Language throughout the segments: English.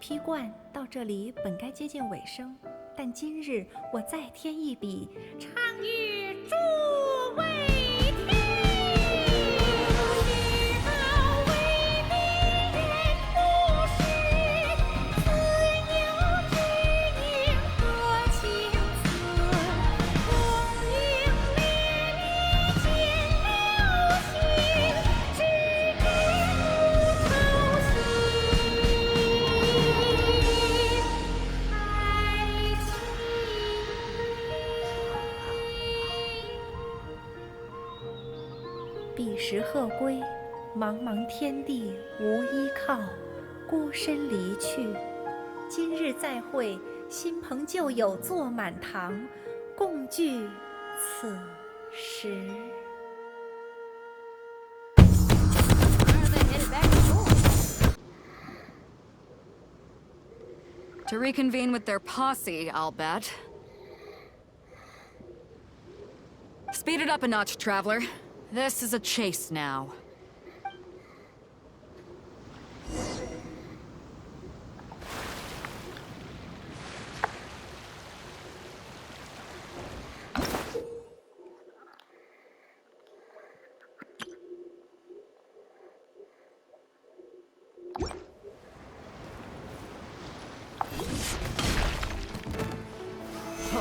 披冠到这里本该接近尾声，但今日我再添一笔，唱与诸位听。知道为民人不是，自有知音多情思，功名烈烈见了心，只知不操心。爱情。彼时鹤归，茫茫天地无依靠，孤身离去。今日再会，新朋旧友坐满堂，共聚此时。To reconvene with their posse, I'll bet. Speed it up a notch, Traveler. This is a chase now.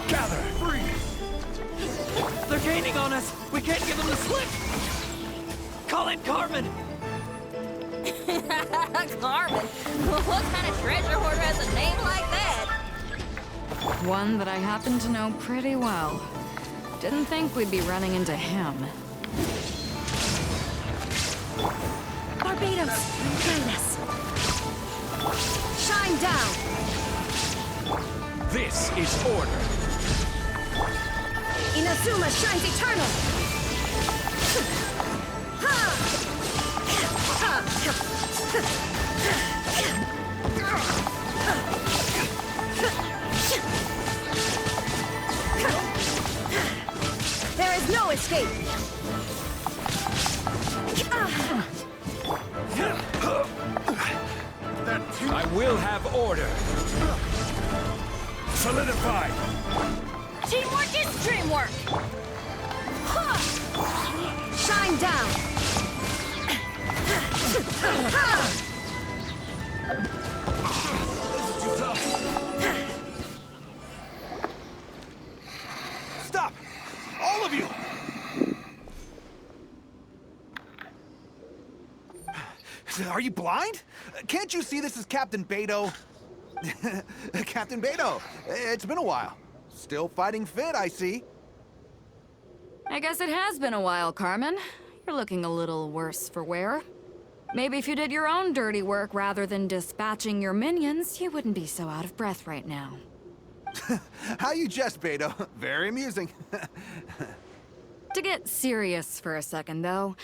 Gather! Freeze! They're gaining on us! We can't give them the slip! Call in Carmen! Carmen? What kind of treasure hoarder has a name like that? One that I happen to know pretty well. Didn't think we'd be running into him. Barbados, guide us. Shine down. This is order! Inazuma shines eternal. There is no escape. I will have order! Solidified! Teamwork is dreamwork! Shine down. Stop! All of you! Are you blind? Can't you see this is Captain Beto? Captain Beto, it's been a while. Still fighting fit, I see. I guess it has been a while, Carmen. You're looking a little worse for wear. Maybe if you did your own dirty work rather than dispatching your minions, you wouldn't be so out of breath right now. How you jest, Beto. Very amusing. To get serious for a second, though,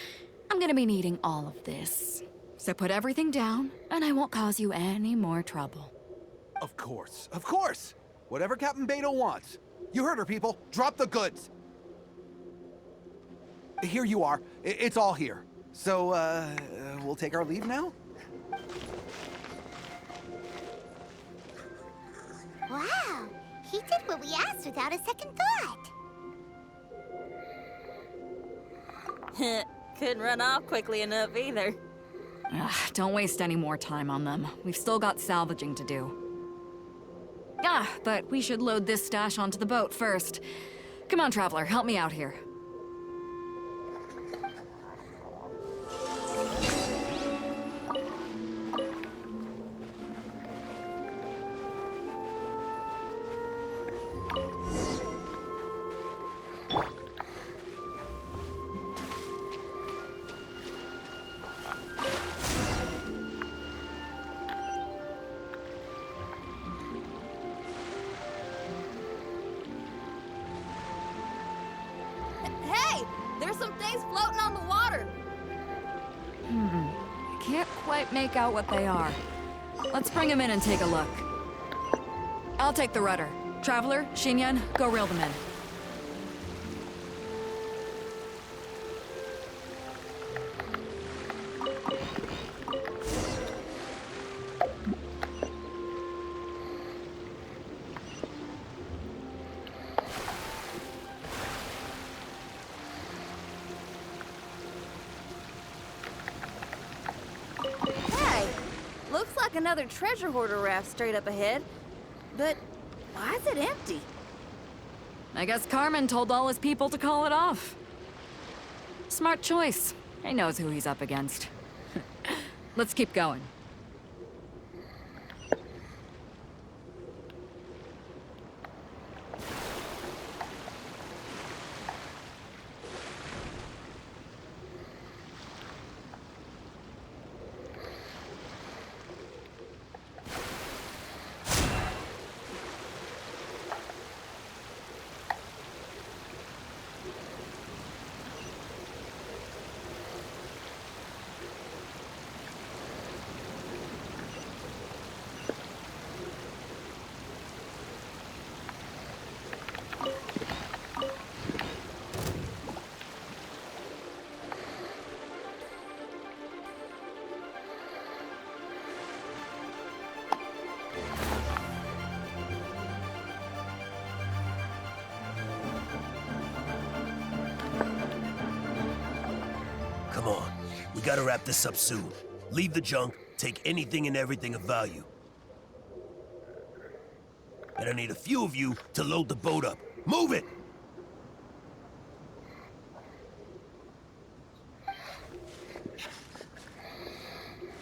I'm gonna be needing all of this. So put everything down, and I won't cause you any more trouble. Of course, of course. Whatever Captain Beto wants. You heard her, people. Drop the goods. Here you are. It's all here. So, we'll take our leave now? Wow, he did what we asked without a second thought. Couldn't run off quickly enough either. Ugh, don't waste any more time on them. We've still got salvaging to do. Ah, but we should load this stash onto the boat first. Come on, Traveler, help me out here. Hey! There's some things floating on the water! Can't quite make out what they are. Let's bring them in and take a look. I'll take the rudder. Traveler, Xinyan, go reel them in. another treasure hoarder raft straight up ahead. But why is it empty? I guess Carmen told all his people to call it off. Smart choice. He knows who he's up against. Let's keep going. Come on, we gotta wrap this up soon. Leave the junk, take anything and everything of value. And I need a few of you to load the boat up. Move it!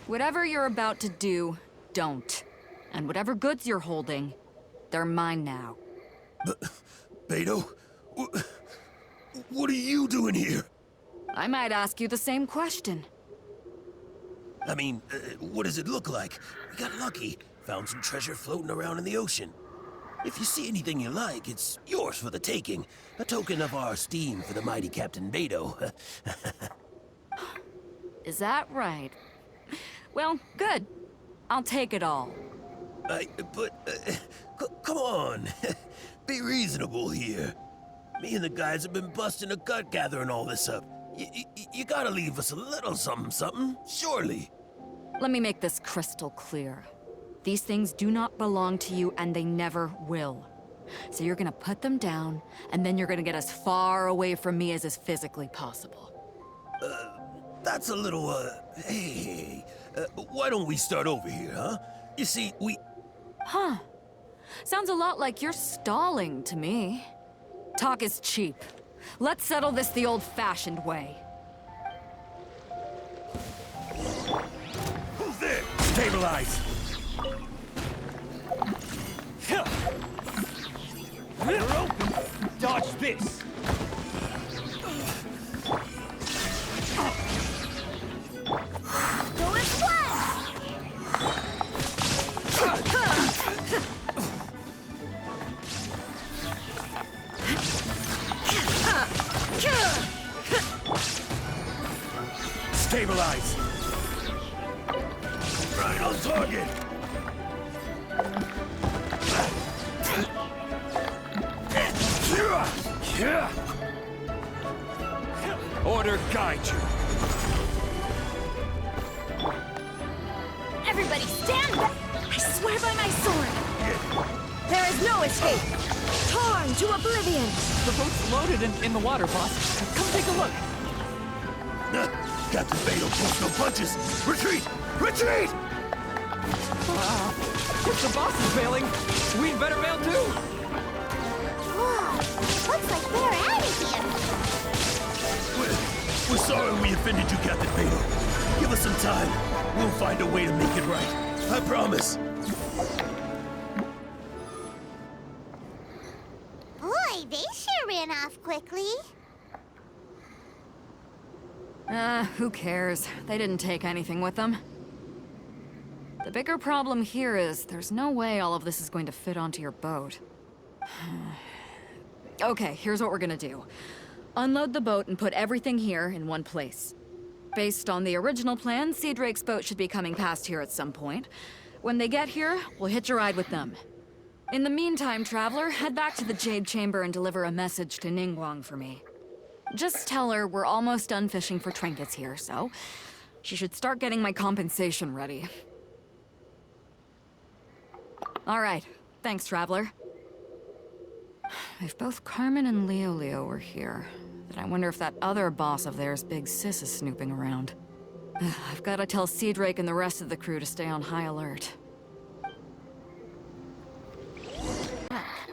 Whatever you're about to do, don't. And whatever goods you're holding, they're mine now. Beto? What are you doing here? I might ask you the same question. I mean, what does it look like? We got lucky. Found some treasure floating around in the ocean. If you see anything you like, it's yours for the taking. A token of our esteem for the mighty Captain Beto. Is that right? Well, good. I'll take it all. Come on. Be reasonable here. Me and the guys have been busting a gut gathering all this up. You gotta leave us a little something, surely. Let me make this crystal clear. These things do not belong to you, and they never will. So you're gonna put them down, and then you're gonna get as far away from me as is physically possible. That's a little, hey, why don't we start over here, huh? You see, Huh. Sounds a lot like you're stalling to me. Talk is cheap. Let's settle this the old-fashioned way. Who's there? Stabilize! You're open. Dodge this. Go as one! Stabilize! Right on target! Order guide you. Everybody stand back! I swear by my sword! There is no escape! Torn to oblivion! The boat's loaded in the water, boss. Come take a look. Captain Beto pulls no punches. Retreat! Retreat! If the boss is bailing, we'd better bail too. Whoa! Looks like they're out of here! We're sorry we offended you, Captain Beto. Give us some time. We'll find a way to make it right. I promise. Boy, they sure ran off quickly. Who cares? They didn't take anything with them. The bigger problem here is there's no way all of this is going to fit onto your boat. Okay, here's what we're gonna do. Unload the boat and put everything here in one place. Based on the original plan, Sea Drake's boat should be coming past here at some point. When they get here, we'll hitch a ride with them. In the meantime, Traveler, head back to the Jade Chamber and deliver a message to Ningguang for me. Just tell her we're almost done fishing for trinkets here, so she should start getting my compensation ready. All right. Thanks, Traveler. If both Carmen and Leo were here, then I wonder if that other boss of theirs, Big Sis, is snooping around. I've got to tell Drake and the rest of the crew to stay on high alert.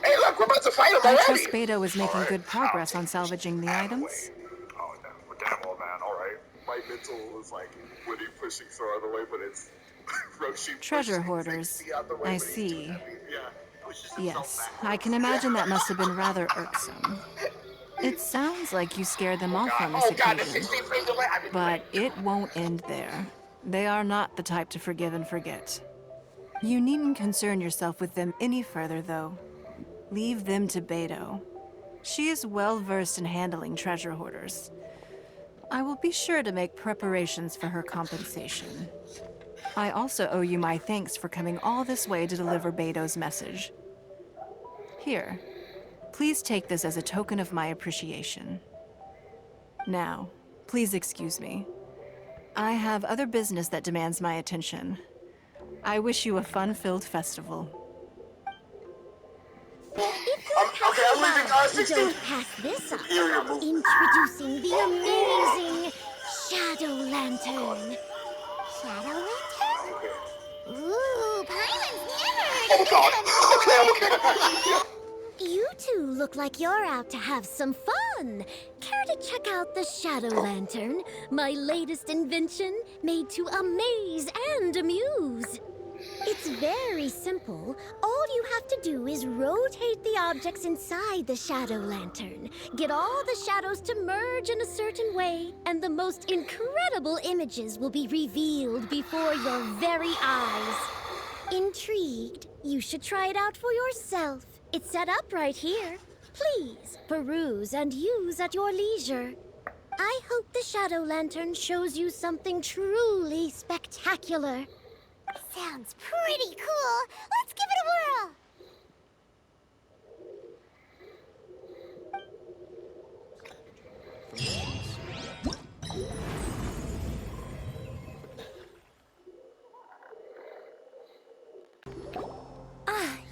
Hey, look, we're about to fight him I already. trust Beto is making good progress on salvaging the items. Oh, damn, old man. All right. My mental was like Woody pushing Thor out of the way, but it's Roshi Treasure pushing hoarders. Ziggy out the way, I but he's too see. heavy. Yeah, pushes himself Yes, back. I can imagine that must have been rather irksome. It sounds like you scared them off on this Oh, God, the occasion. 16 frames away. I've been But it won't end there. They are not the type to forgive and forget. You needn't concern yourself with them any further, though. Leave them to Beto. She is well versed in handling treasure hoarders. I will be sure to make preparations for her compensation. I also owe you my thanks for coming all this way to deliver Beto's message. Here, please take this as a token of my appreciation. Now, please excuse me. I have other business that demands my attention. I wish you a fun-filled festival. Okay, I'm leaving 16. Don't pass this up. Superior movement. Introducing the amazing Shadow Lantern. Shadow Lantern? Ooh, Pylon's never Oh, God. Okay. You two look like you're out to have some fun. Care to check out the Shadow Lantern, my latest invention made to amaze and amuse? It's very simple. All you have to do is rotate the objects inside the Shadow Lantern, get all the shadows to merge in a certain way, and the most incredible images will be revealed before your very eyes. Intrigued? You should try it out for yourself. It's set up right here. Please, peruse and use at your leisure. I hope the Shadow Lantern shows you something truly spectacular. Sounds pretty cool. Let's give it a whirl.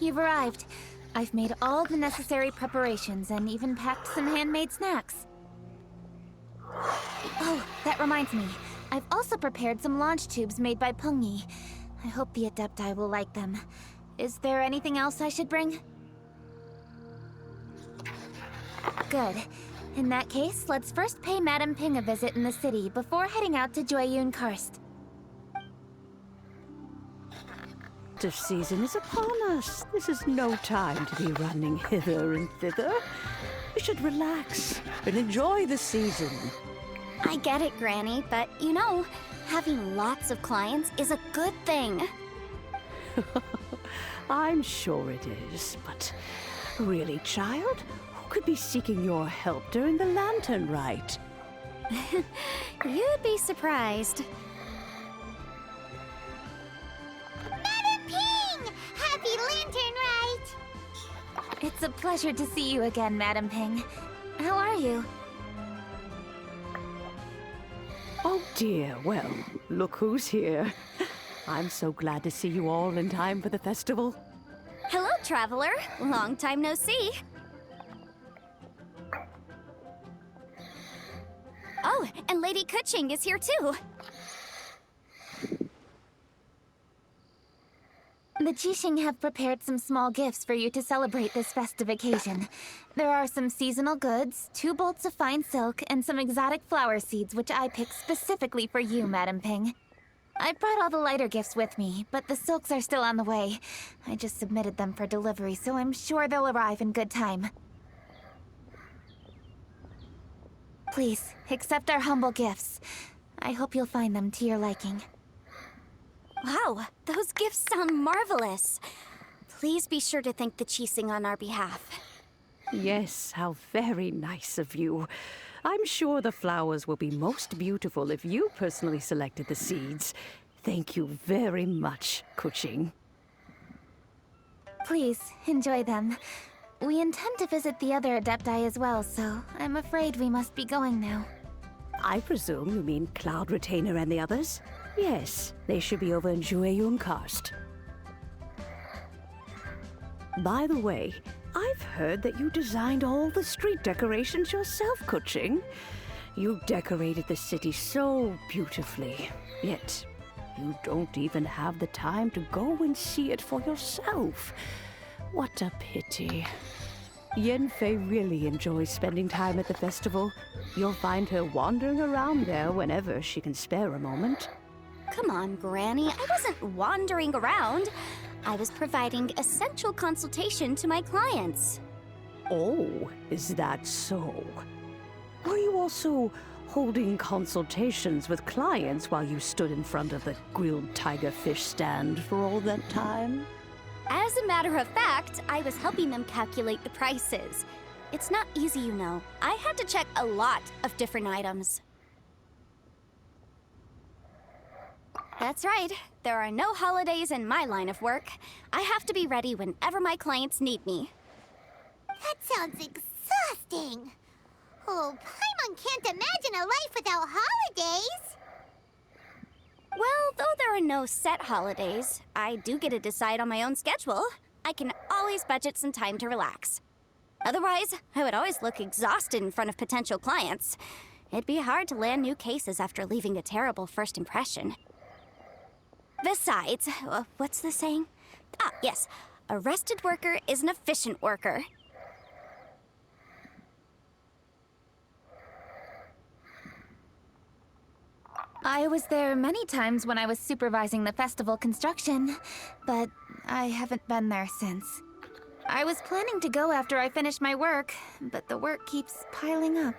You've arrived. I've made all the necessary preparations and even packed some handmade snacks. Oh, that reminds me. I've also prepared some launch tubes made by Pungi. I hope the Adepti will like them. Is there anything else I should bring? Good. In that case, let's first pay Madame Ping a visit in the city before heading out to Jueyun Karst. The season is upon us. This is no time to be running hither and thither. We should relax and enjoy the season. I get it, Granny, but you know, having lots of clients is a good thing. I'm sure it is, but really, child? Who could be seeking your help during the lantern rite? You'd be surprised. Madam Ping! Happy Lantern Rite! It's a pleasure to see you again, Madam Ping. How are you? Oh dear, well, look who's here. I'm so glad to see you all in time for the festival. Hello, traveler. Long time no see. Oh, and Lady Kuching is here too. The Jixing have prepared some small gifts for you to celebrate this festive occasion. There are some seasonal goods, 2 bolts of fine silk, and some exotic flower seeds which I picked specifically for you, Madam Ping. I brought all the lighter gifts with me, but the silks are still on the way. I just submitted them for delivery, so I'm sure they'll arrive in good time. Please, accept our humble gifts. I hope you'll find them to your liking. Wow, those gifts sound marvelous. Please be sure to thank the Jixing on our behalf. Yes, how very nice of you. I'm sure the flowers will be most beautiful if you personally selected the seeds. Thank you very much, Kuching. Please, enjoy them. We intend to visit the other Adepti as well, so I'm afraid we must be going now. I presume you mean Cloud Retainer and the others? Yes, they should be over in Jueyun Karst. By the way, I've heard that you designed all the street decorations yourself, Kuching. You decorated the city so beautifully, yet you don't even have the time to go and see it for yourself. What a pity. Yenfei really enjoys spending time at the festival. You'll find her wandering around there whenever she can spare a moment. Come on, Granny. I wasn't wandering around. I was providing essential consultation to my clients. Oh, is that so? Were you also holding consultations with clients while you stood in front of the grilled tiger fish stand for all that time? As a matter of fact, I was helping them calculate the prices. It's not easy, you know. I had to check a lot of different items. That's right. There are no holidays in my line of work. I have to be ready whenever my clients need me. That sounds exhausting. Oh, Paimon can't imagine a life without holidays. Well, though there are no set holidays, I do get to decide on my own schedule. I can always budget some time to relax. Otherwise, I would always look exhausted in front of potential clients. It'd be hard to land new cases after leaving a terrible first impression. Besides, what's the saying? Ah, yes. A rested worker is an efficient worker. I was there many times when I was supervising the festival construction, but I haven't been there since. I was planning to go after I finished my work, but the work keeps piling up.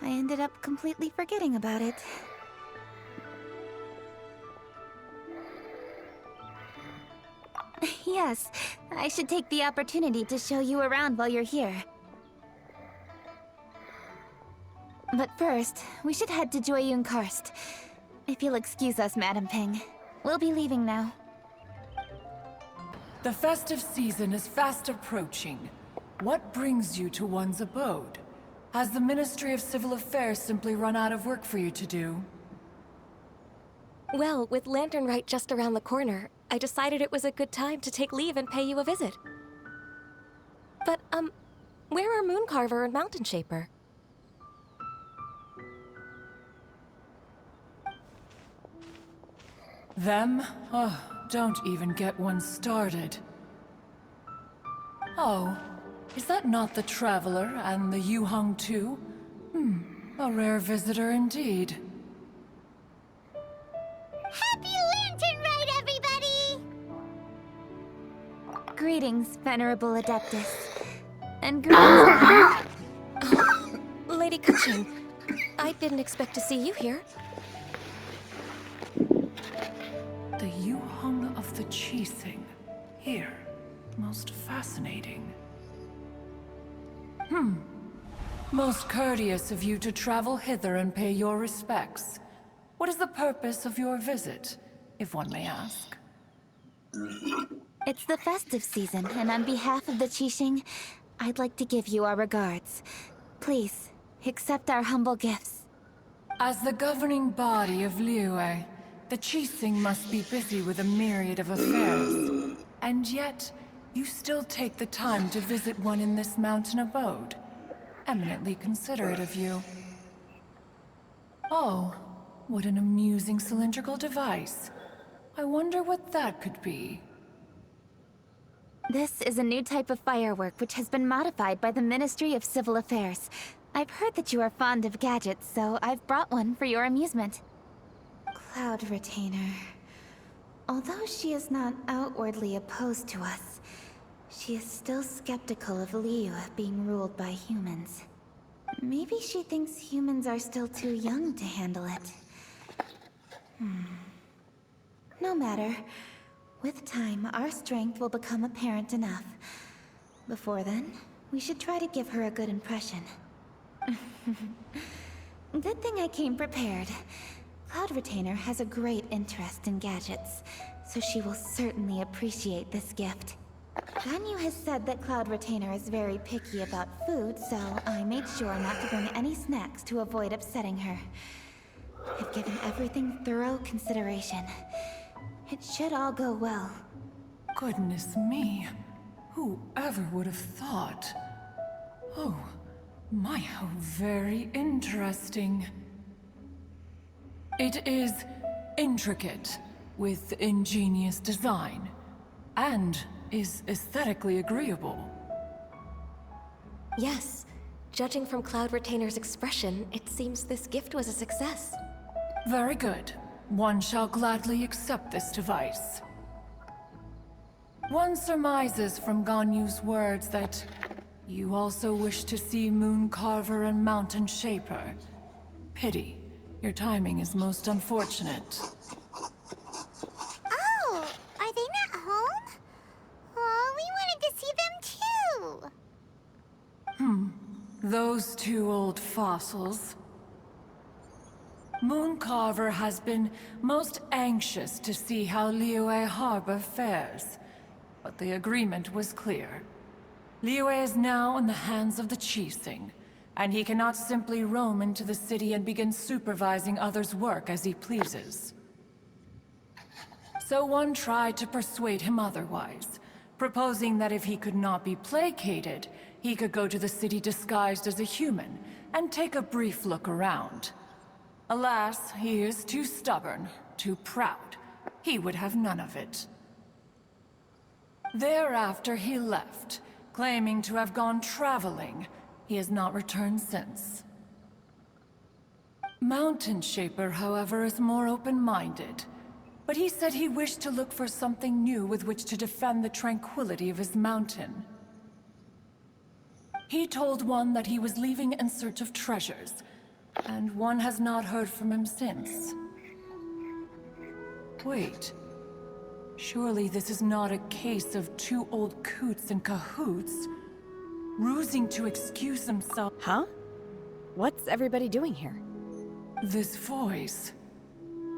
I ended up completely forgetting about it. Yes, I should take the opportunity to show you around while you're here. But first, we should head to Joyun Karst. If you'll excuse us, Madam Ping. We'll be leaving now. The festive season is fast approaching. What brings you to one's abode? Has the Ministry of Civil Affairs simply run out of work for you to do? Well, with Lantern Rite just around the corner, I decided it was a good time to take leave and pay you a visit. But, where are Mooncarver and Mountain Shaper? Them? Oh, don't even get one started. Oh, is that not the Traveler and the Yuheng too? A rare visitor indeed. Happy Lantern Rite, everybody! Greetings, Venerable Adeptus. And greetings... Oh, Lady Kuching, I didn't expect to see you here. The Yuheng of the Qixing. Here. Most fascinating. Most courteous of you to travel hither and pay your respects. What is the purpose of your visit, if one may ask? It's the festive season, and on behalf of the Qixing, I'd like to give you our regards. Please, accept our humble gifts. As the governing body of Liyue, the Qixing must be busy with a myriad of affairs. And yet, you still take the time to visit one in this mountain abode. Eminently considerate of you. Oh, what an amusing cylindrical device. I wonder what that could be. This is a new type of firework which has been modified by the Ministry of Civil Affairs. I've heard that you are fond of gadgets, so I've brought one for your amusement. Cloud Retainer. Although she is not outwardly opposed to us, she is still skeptical of Liyue being ruled by humans. Maybe she thinks humans are still too young to handle it. No matter. With time, our strength will become apparent enough. Before then, we should try to give her a good impression. Good thing I came prepared. Cloud Retainer has a great interest in gadgets, so she will certainly appreciate this gift. Ganyu has said that Cloud Retainer is very picky about food, so I made sure not to bring any snacks to avoid upsetting her. I've given everything thorough consideration. It should all go well. Goodness me. Whoever would have thought? Oh, My, how very interesting. It is intricate, with ingenious design, and is aesthetically agreeable. Yes. Judging from Cloud Retainer's expression, it seems this gift was a success. Very good. One shall gladly accept this device. One surmises from Ganyu's words that you also wish to see Moon Carver and Mountain Shaper. Pity. Your timing is most unfortunate. Oh, are they not home? Oh, we wanted to see them too. Those two old fossils. Moon Carver has been most anxious to see how Liyue Harbor fares, but the agreement was clear. Liyue is now in the hands of the Qixing, and he cannot simply roam into the city and begin supervising others' work as he pleases. So one tried to persuade him otherwise, proposing that if he could not be placated, he could go to the city disguised as a human and take a brief look around. Alas, he is too stubborn, too proud. He would have none of it. Thereafter he left, claiming to have gone traveling. He has not returned since. Mountain Shaper, however, is more open-minded. But he said he wished to look for something new with which to defend the tranquility of his mountain. He told one that he was leaving in search of treasures, and one has not heard from him since. Wait. Surely this is not a case of two old coots in cahoots, rusing to excuse himself. Huh? What's everybody doing here? This voice.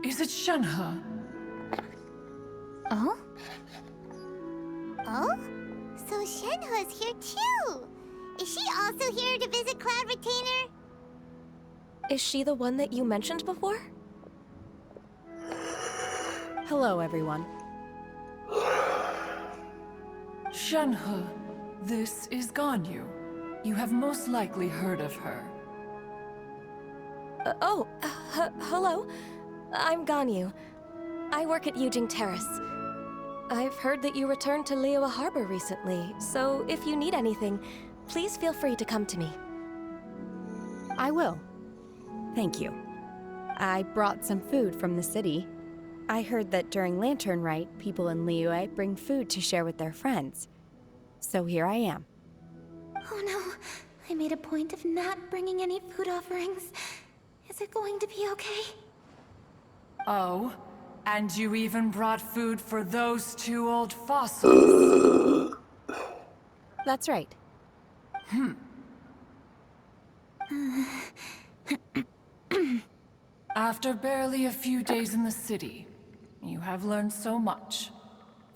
Is it Shenhe? Oh? Oh? So Shenhe's here too! Is she also here to visit Cloud Retainer? Is she the one that you mentioned before? Hello, everyone. Shenhe, this is Ganyu. You have most likely heard of her. Hello. I'm Ganyu. I work at Yujing Terrace. I've heard that you returned to Liyue Harbor recently, so if you need anything, please feel free to come to me. I will. Thank you. I brought some food from the city. I heard that during Lantern Rite, people in Liyue bring food to share with their friends. So here I am. Oh no, I made a point of not bringing any food offerings. Is it going to be okay? Oh? And you even brought food for those two old fossils? That's right. After barely a few days in the city, you have learned so much.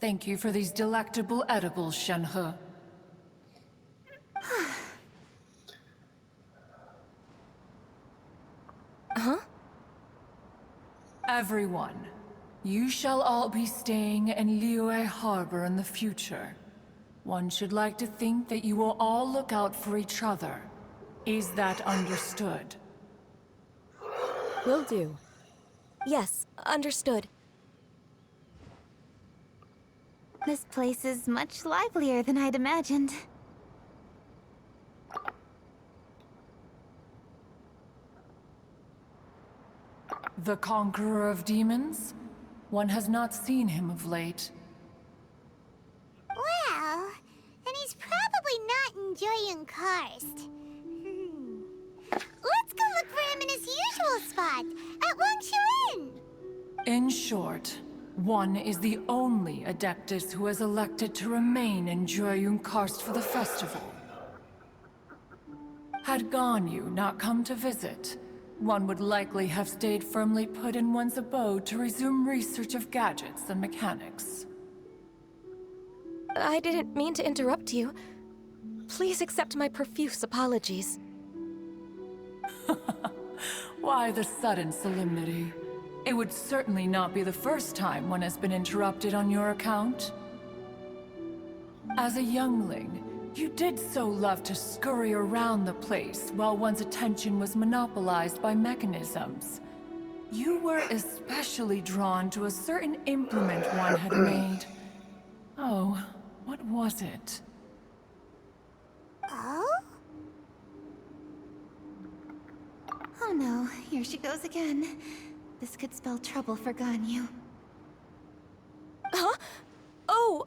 Thank you for these delectable edibles, Shenhe. Huh? Everyone, you shall all be staying in Liyue Harbor in the future. One should like to think that you will all look out for each other. Is that understood? Will do. Yes, understood. This place is much livelier than I'd imagined. The Conqueror of Demons? One has not seen him of late. Well, then he's probably not enjoying Karst. Let's go look for him in his usual spot, at Wangshu Inn! In short, one is the only Adeptus who has elected to remain in Joyun Karst for the festival. Had Ganyu not come to visit, one would likely have stayed firmly put in one's abode to resume research of gadgets and mechanics. I didn't mean to interrupt you. Please accept my profuse apologies. Why the sudden solemnity? It would certainly not be the first time one has been interrupted on your account. As a youngling, You did so love to scurry around the place while one's attention was monopolized by mechanisms. You were especially drawn to a certain implement one had made. Oh, what was it? Oh? Oh no, here she goes again. This could spell trouble for Ganyu. Huh? Oh,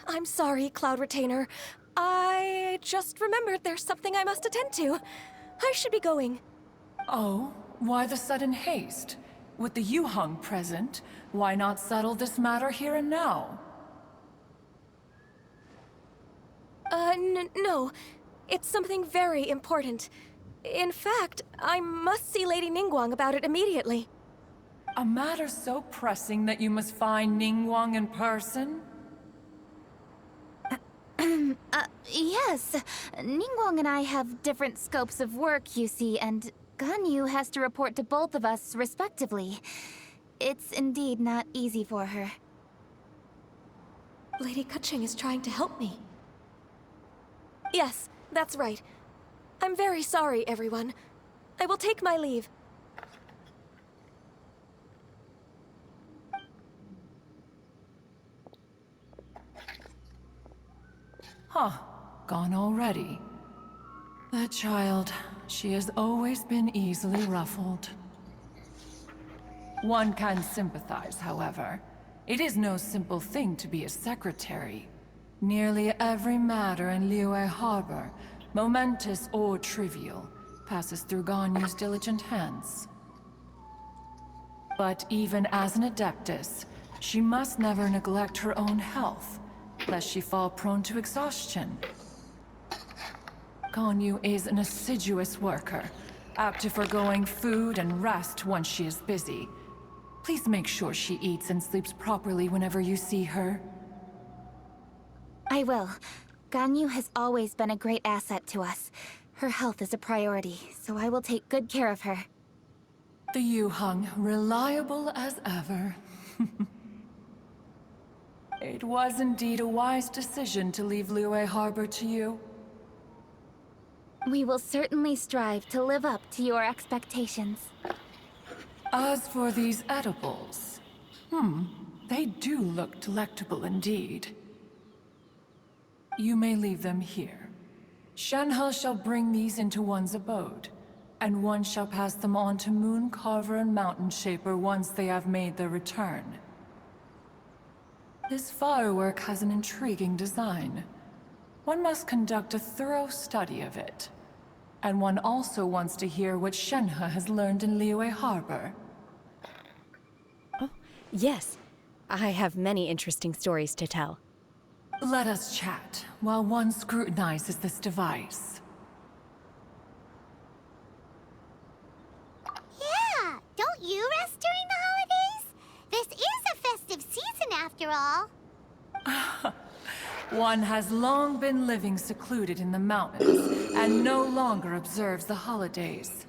I'm sorry, Cloud Retainer. I just remembered there's something I must attend to. I should be going. Oh, why the sudden haste? With the Yuheng present, why not settle this matter here and now? No. It's something very important. In fact, I must see Lady Ningguang about it immediately. A matter so pressing that you must find Ningguang in person? Yes. Ningguang and I have different scopes of work, you see, and Ganyu has to report to both of us, respectively. It's indeed not easy for her. Lady Keqing is trying to help me. Yes, that's right. I'm very sorry, everyone. I will take my leave. Huh. Gone already. That child, she has always been easily ruffled. One can sympathize, however. It is no simple thing to be a secretary. Nearly every matter in Liyue Harbor, momentous or trivial, passes through Ganyu's diligent hands. But even as an adeptus, she must never neglect her own health, lest she fall prone to exhaustion. Ganyu is an assiduous worker, apt to foregoing food and rest once she is busy. Please make sure she eats and sleeps properly whenever you see her. I will. Ganyu has always been a great asset to us. Her health is a priority, so I will take good care of her. The Yuheng, reliable as ever. It was indeed a wise decision to leave Liyue Harbor to you. We will certainly strive to live up to your expectations. As for these edibles, they do look delectable indeed. You may leave them here. Shenhe shall bring these into one's abode, and one shall pass them on to Moon Carver and Mountain Shaper once they have made their return. This firework has an intriguing design. One must conduct a thorough study of it. And one also wants to hear what Shenhe has learned in Liyue Harbor. Oh, yes. I have many interesting stories to tell. Let us chat while one scrutinizes this device. Yeah, don't you rest during the holidays? This is a festive season after all. One has long been living secluded in the mountains and no longer observes the holidays.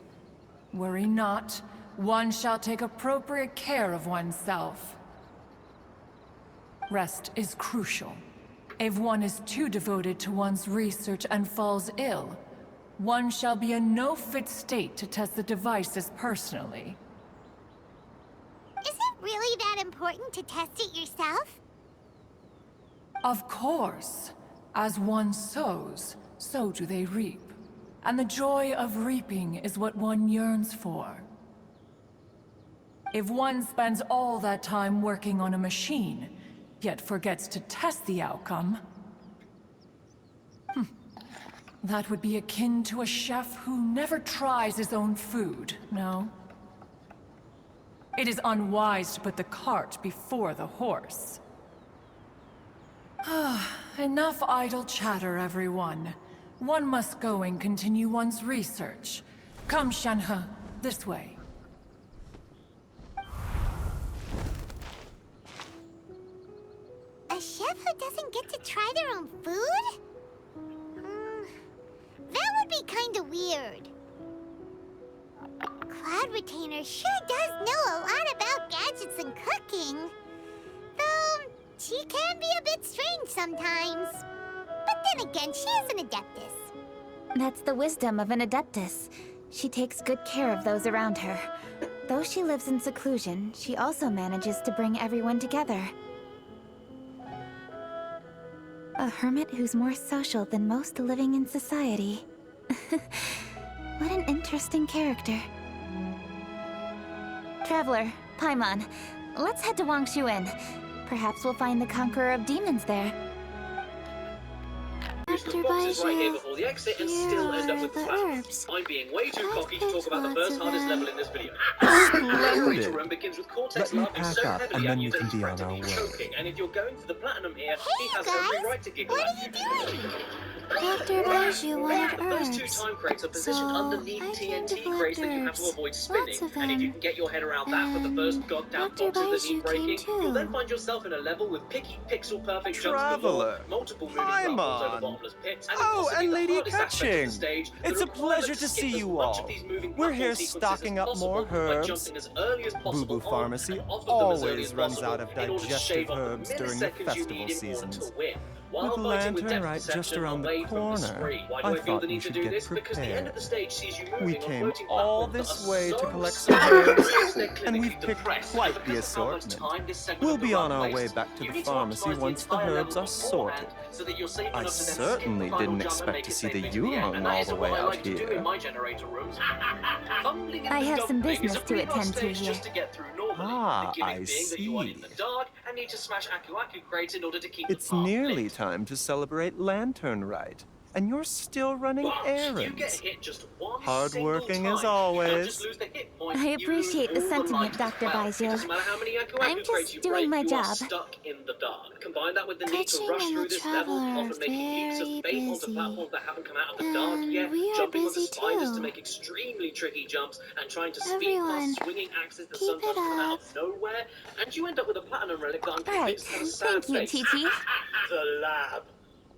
Worry not, one shall take appropriate care of oneself. Rest is crucial. If one is too devoted to one's research and falls ill, one shall be in no fit state to test the devices personally. Is it really that important to test it yourself? Of course. As one sows, so do they reap. And the joy of reaping is what one yearns for. If one spends all that time working on a machine, yet forgets to test the outcome, that would be akin to a chef who never tries his own food, no? It is unwise to put the cart before the horse. Enough idle chatter, everyone. One must go and continue one's research. Come, Shenhe, this way. A chef who doesn't get to try their own food? That would be kinda weird. Cloud Retainer sure does know a lot about gadgets and cooking. Though, she can be a bit strange sometimes. But Then again, she is an Adeptus. That's the wisdom of an Adeptus. She takes good care of those around her. Though she lives in seclusion, she also manages to bring everyone together. A hermit who's more social than most living in society. What an interesting character. Traveler, Paimon, let's head to Wangshuin. Perhaps we'll find the Conqueror of Demons there. Dr. boxes right here before the exit and still end up with the flowers. I'm being way too cocky to talk about the first hardest level in this video. Splendid. Room begins with Cortex Let me laughing pack so up, heavily and at then you we that can he's be on our practically way. choking. And if you're going for the platinum here, he has every right to giggle at you. Dr. Baiju wanted Those herbs, two time crates are positioned so underneath I came to TNT collect crates that you have herbs. to avoid spinning. Lots of And if you them. can get your head around that for the first goddamn Dr. boxes that need Baiju came breaking, you'll then too. find yourself in a level with picky, pixel-perfect jumps galore, Traveler, multiple moving platforms over Paimon. bottomless pits, and Oh, possibly and the Lady hardest aspect of the Catching. stage, It's the a requirement pleasure to skip see as you much all. of these moving We're platform here sequences stocking as up more possible by herbs. jumping as early as possible Boo-Boo on Pharmacy and off of them as early always as runs possible out of in order to shave digestive off the herbs during the milliseconds you festival need in order seasons. to win. With While fighting with Lantern depth right just perception around the away from the corner, spree. Why do I I feel thought the we need to should do get this? Because the end prepared. of the stage sees you moving We on came floating all platforms this that are way to so collect some small, herbs, they're and clinically we've picked depressed. quite And the because of how much assortment. time this segment We'll of the be run on our way wastes, back to you the need to pharmacy optimize the once the entire herbs level are sorted. beforehand so that you're safe I enough to then skip certainly the final didn't jump and expect make to it see the safely to the end. Yurong And that all isn't the what way I out like to do in here. my generator rooms. Fumbling in I the have some dumpling is business a to pretty hard attend to stage here. just to get through normally. Ah, the gimmick I being that you are in see. the dark and need to smash Aku crates in order to keep It's the path nearly lit. time to celebrate Lantern Rite, and you're still running But you get errands. hit just one Hardworking single as time. You don't just always. lose the hit point, I you lose appreciate the all sentiment, light as Dr. well. It Baiju. doesn't matter how many Aku I'm crates just you doing break, my you are job. stuck in the dark. Combine that with the need to Catching rush and through the this level, Traveler often making heaps of very bait onto busy. platforms that haven't come out of the dark And yet, we are jumping onto busy spiders to too. make extremely tricky jumps, and trying to speed Everyone, past swinging axes that keep it sometimes come out up. of nowhere, and you end up with a platinum relic that I'm Right, convinced has a sad thank you, face. Chi-Chi. The lab.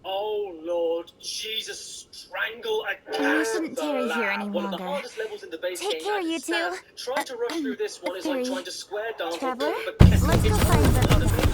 Oh Lord, Jesus, strangle a cat. We shouldn't The tarry here lab. any One of the longer. hardest levels in the base Take game care, as it you two. stands. Trying to rush through this one is like Fairy. trying to square dance on Traveler, top of a kettle. let's go It's find hard the... to